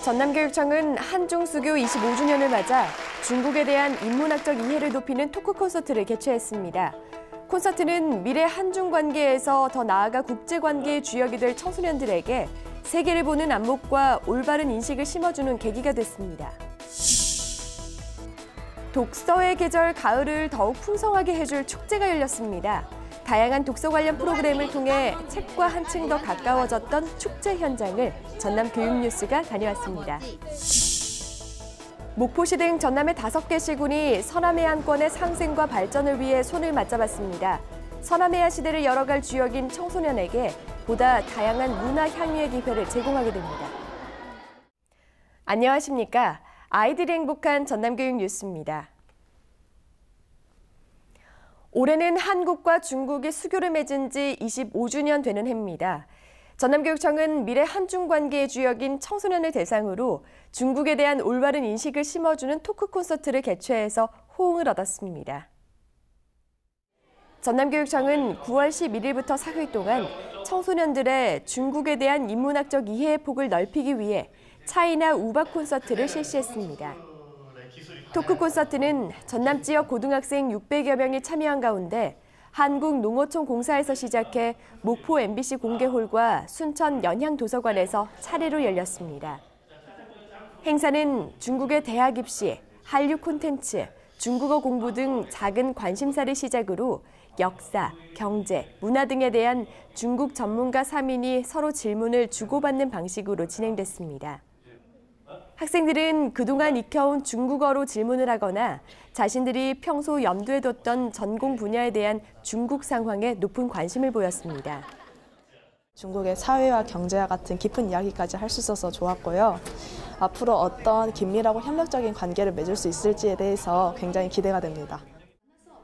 전남교육청은 한중수교 25주년을 맞아 중국에 대한 인문학적 이해를 높이는 토크 콘서트를 개최했습니다. 콘서트는 미래 한중 관계에서 더 나아가 국제관계의 주역이 될 청소년들에게 세계를 보는 안목과 올바른 인식을 심어주는 계기가 됐습니다. 독서의 계절 가을을 더욱 풍성하게 해줄 축제가 열렸습니다. 다양한 독서 관련 프로그램을 통해 책과 한층 더 가까워졌던 축제 현장을 전남교육뉴스가 다녀왔습니다. 목포시 등 전남의 5개 시군이 서남해안권의 상생과 발전을 위해 손을 맞잡았습니다. 서남해안 시대를 열어갈 주역인 청소년에게 보다 다양한 문화 향유의 기회를 제공하게 됩니다. 안녕하십니까? 아이들이 행복한 전남교육뉴스입니다. 올해는 한국과 중국이 수교를 맺은 지 25주년 되는 해입니다. 전남교육청은 미래 한중 관계의 주역인 청소년을 대상으로 중국에 대한 올바른 인식을 심어주는 토크 콘서트를 개최해서 호응을 얻었습니다. 전남교육청은 9월 11일부터 사흘 동안 청소년들의 중국에 대한 인문학적 이해의 폭을 넓히기 위해 차이나 우박 콘서트를 실시했습니다. 토크 콘서트는 전남 지역 고등학생 600여 명이 참여한 가운데 한국농어촌 공사에서 시작해 목포 MBC 공개홀과 순천 연향도서관에서 차례로 열렸습니다. 행사는 중국의 대학 입시, 한류 콘텐츠, 중국어 공부 등 작은 관심사를 시작으로 역사, 경제, 문화 등에 대한 중국 전문가 3인이 서로 질문을 주고받는 방식으로 진행됐습니다. 학생들은 그동안 익혀온 중국어로 질문을 하거나 자신들이 평소 염두에 뒀던 전공 분야에 대한 중국 상황에 높은 관심을 보였습니다. 중국의 사회와 경제와 같은 깊은 이야기까지 할 수 있어서 좋았고요. 앞으로 어떤 긴밀하고 협력적인 관계를 맺을 수 있을지에 대해서 굉장히 기대가 됩니다.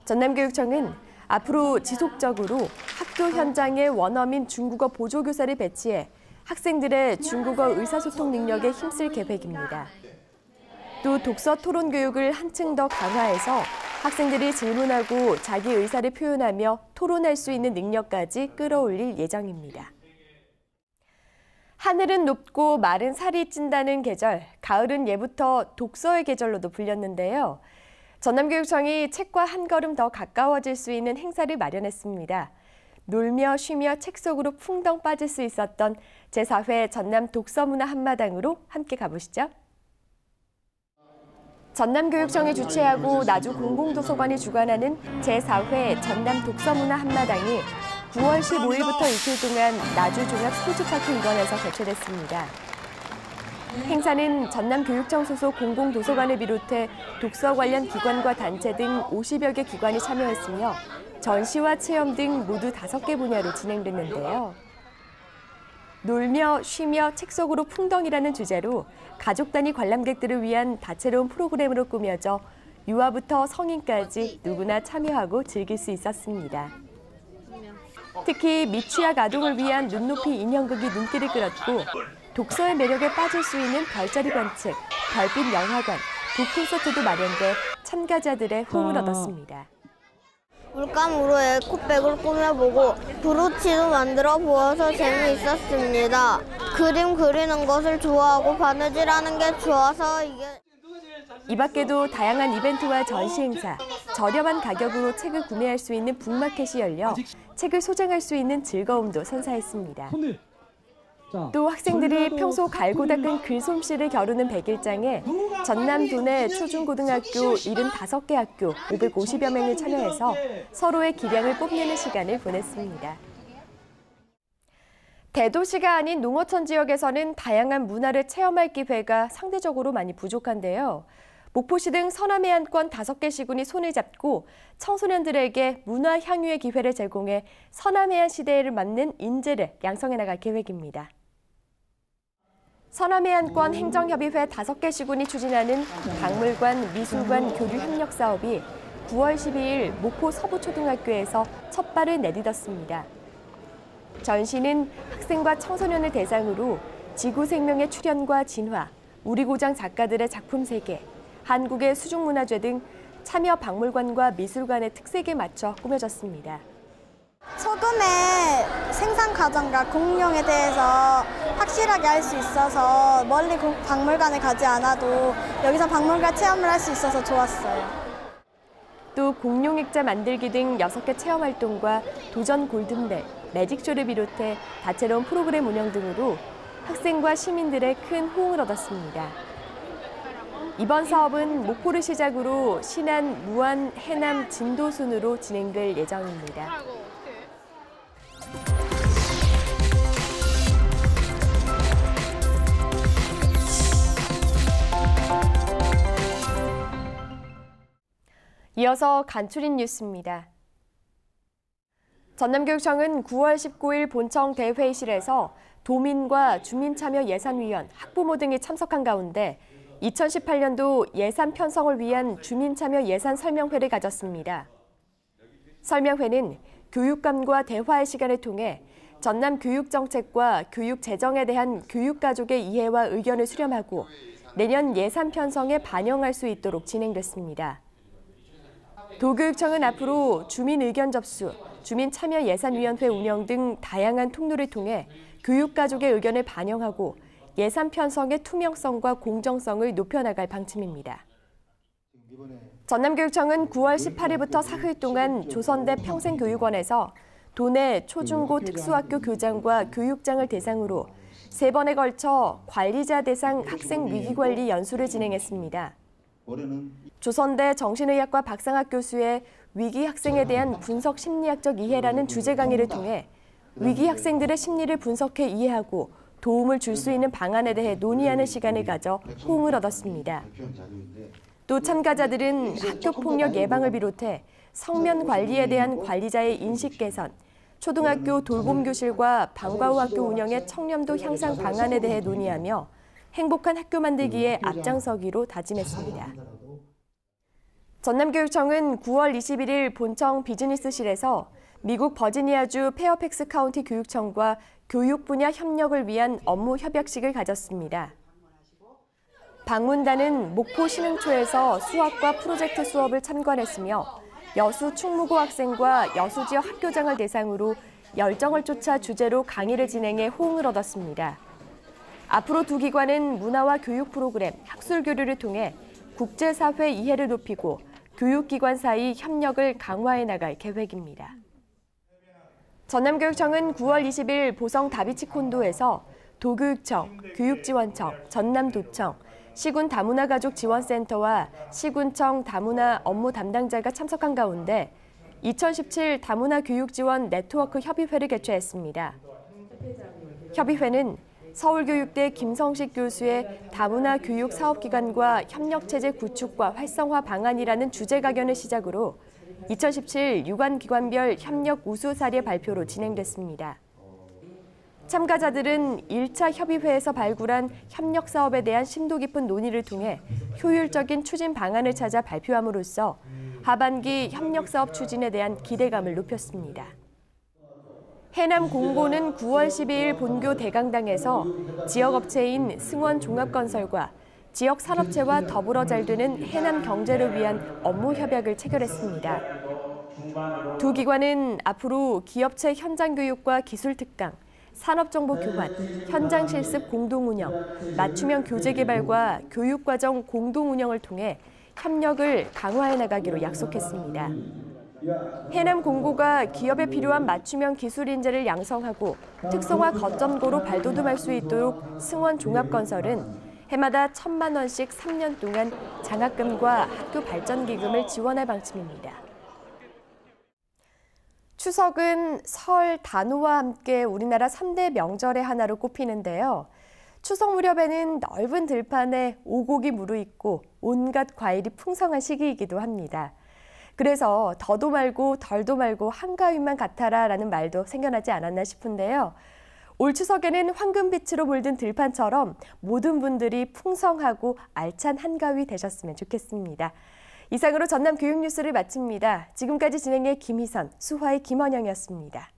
전남교육청은 앞으로 지속적으로 학교 현장에 원어민 중국어 보조교사를 배치해 학생들의 중국어 의사소통 능력에 힘쓸 계획입니다. 또 독서 토론 교육을 한층 더 강화해서 학생들이 질문하고 자기 의사를 표현하며 토론할 수 있는 능력까지 끌어올릴 예정입니다. 하늘은 높고 마른 살이 찐다는 계절, 가을은 예부터 독서의 계절로도 불렸는데요. 전남교육청이 책과 한 걸음 더 가까워질 수 있는 행사를 마련했습니다. 놀며 쉬며 책 속으로 풍덩 빠질 수 있었던 제4회 전남 독서문화 한마당으로 함께 가보시죠. 전남교육청이 주최하고 나주 공공도서관이 주관하는 제4회 전남 독서문화 한마당이 9월 15일부터 이틀 동안 나주 종합스포츠파크 일원에서 개최됐습니다. 행사는 전남교육청 소속 공공도서관을 비롯해 독서 관련 기관과 단체 등 50여 개 기관이 참여했으며 전시와 체험 등 모두 5개 분야로 진행됐는데요. 놀며 쉬며 책 속으로 풍덩이라는 주제로 가족 단위 관람객들을 위한 다채로운 프로그램으로 꾸며져 유아부터 성인까지 누구나 참여하고 즐길 수 있었습니다. 특히 미취학 아동을 위한 눈높이 인형극이 눈길을 끌었고 독서의 매력에 빠질 수 있는 별자리 관측, 별빛 영화관, 북 콘서트도 마련돼 참가자들의 호응을 얻었습니다. 물감으로 에코백을 꾸며보고 브로치도 만들어 보아서 재미있었습니다. 그림 그리는 것을 좋아하고 바느질하는 게 좋아서 이 밖에도 다양한 이벤트와 전시 행사, 저렴한 가격으로 책을 구매할 수 있는 북마켓이 열려 책을 소장할 수 있는 즐거움도 선사했습니다. 또 학생들이 평소 갈고 닦은 글솜씨를 겨루는 백일장에 전남 도내 초중고등학교 75개 학교 550여 명이 참여해서 서로의 기량을 뽐내는 시간을 보냈습니다. 대도시가 아닌 농어촌 지역에서는 다양한 문화를 체험할 기회가 상대적으로 많이 부족한데요. 목포시 등 서남해안권 5개 시군이 손을 잡고 청소년들에게 문화 향유의 기회를 제공해 서남해안 시대를 맞는 인재를 양성해 나갈 계획입니다. 서남해안권 행정협의회 5개 시군이 추진하는 박물관, 미술관 교류 협력 사업이 9월 12일 목포 서부초등학교에서 첫 발을 내딛었습니다. 전시는 학생과 청소년을 대상으로 지구 생명의 출현과 진화, 우리 고장 작가들의 작품 세계, 한국의 수중문화재 등 참여 박물관과 미술관의 특색에 맞춰 꾸며졌습니다. 소금의 생산 과정과 공용에 대해서 확실하게 알 수 있어서 멀리 박물관에 가지 않아도 여기서 박물관 체험을 할 수 있어서 좋았어요. 또 공룡 액자 만들기 등 6개 체험 활동과 도전 골든벨, 매직쇼를 비롯해 다채로운 프로그램 운영 등으로 학생과 시민들의 큰 호응을 얻었습니다. 이번 사업은 목포를 시작으로 신안, 무안, 해남, 진도 순으로 진행될 예정입니다. 이어서 간추린 뉴스입니다. 전남교육청은 9월 19일 본청 대회의실에서 도민과 주민참여예산위원, 학부모 등이 참석한 가운데 2018년도 예산 편성을 위한 주민참여 예산 설명회를 가졌습니다. 설명회는 교육감과 대화의 시간을 통해 전남 교육정책과 교육재정에 대한 교육가족의 이해와 의견을 수렴하고 내년 예산 편성에 반영할 수 있도록 진행됐습니다. 도교육청은 앞으로 주민 의견 접수, 주민참여예산위원회 운영 등 다양한 통로를 통해 교육가족의 의견을 반영하고 예산 편성의 투명성과 공정성을 높여나갈 방침입니다. 전남교육청은 9월 18일부터 사흘 동안 조선대 평생교육원에서 도내 초중고 특수학교 교장과 교육장을 대상으로 3번에 걸쳐 관리자 대상 학생 위기관리 연수를 진행했습니다. 조선대 정신의학과 박상학 교수의 위기 학생에 대한 분석 심리학적 이해라는 주제 강의를 통해 위기 학생들의 심리를 분석해 이해하고 도움을 줄 수 있는 방안에 대해 논의하는 시간을 가져 호응을 얻었습니다. 또 참가자들은 학교폭력 예방을 비롯해 성면 관리에 대한 관리자의 인식 개선, 초등학교 돌봄교실과 방과 후 학교 운영의 청렴도 향상 방안에 대해 논의하며 행복한 학교 만들기에 앞장서기로 다짐했습니다. 전남교육청은 9월 21일 본청 비즈니스실에서 미국 버지니아주 페어팩스 카운티 교육청과 교육 분야 협력을 위한 업무 협약식을 가졌습니다. 방문단은 목포 신흥초에서 수학과 프로젝트 수업을 참관했으며 여수 충무고 학생과 여수 지역 학교장을 대상으로 열정을 쫓아 주제로 강의를 진행해 호응을 얻었습니다. 앞으로 두 기관은 문화와 교육 프로그램, 학술 교류를 통해 국제사회 이해를 높이고 교육기관 사이 협력을 강화해 나갈 계획입니다. 전남교육청은 9월 20일 보성 다비치 콘도에서 도교육청, 교육지원청, 전남도청, 시군 다문화가족지원센터와 시군청 다문화 업무 담당자가 참석한 가운데 2017 다문화 교육지원 네트워크 협의회를 개최했습니다. 협의회는 서울교육대 김성식 교수의 다문화 교육 사업기관과 협력체제 구축과 활성화 방안이라는 주제 강연을 시작으로 2017 유관기관별 협력 우수 사례 발표로 진행됐습니다. 참가자들은 1차 협의회에서 발굴한 협력 사업에 대한 심도 깊은 논의를 통해 효율적인 추진 방안을 찾아 발표함으로써 하반기 협력 사업 추진에 대한 기대감을 높였습니다. 해남 공고는 9월 12일 본교 대강당에서 지역업체인 승원종합건설과 지역산업체와 더불어 잘 되는 해남 경제를 위한 업무 협약을 체결했습니다. 두 기관은 앞으로 기업체 현장 교육과 기술 특강, 산업정보 교환, 현장 실습 공동운영, 맞춤형 교재 개발과 교육과정 공동운영을 통해 협력을 강화해 나가기로 약속했습니다. 해남 공고가 기업에 필요한 맞춤형 기술 인재를 양성하고 특성화 거점고로 발돋움할 수 있도록 승원종합건설은 해마다 1,000만 원씩 3년 동안 장학금과 학교 발전기금을 지원할 방침입니다. 추석은 설, 단오와 함께 우리나라 3대 명절의 하나로 꼽히는데요. 추석 무렵에는 넓은 들판에 오곡이 무르익고 온갖 과일이 풍성한 시기이기도 합니다. 그래서 더도 말고 덜도 말고 한가위만 같아라 라는 말도 생겨나지 않았나 싶은데요. 올 추석에는 황금빛으로 물든 들판처럼 모든 분들이 풍성하고 알찬 한가위 되셨으면 좋겠습니다. 이상으로 전남 교육뉴스를 마칩니다. 지금까지 진행의 김희선, 수화의 김원영이었습니다.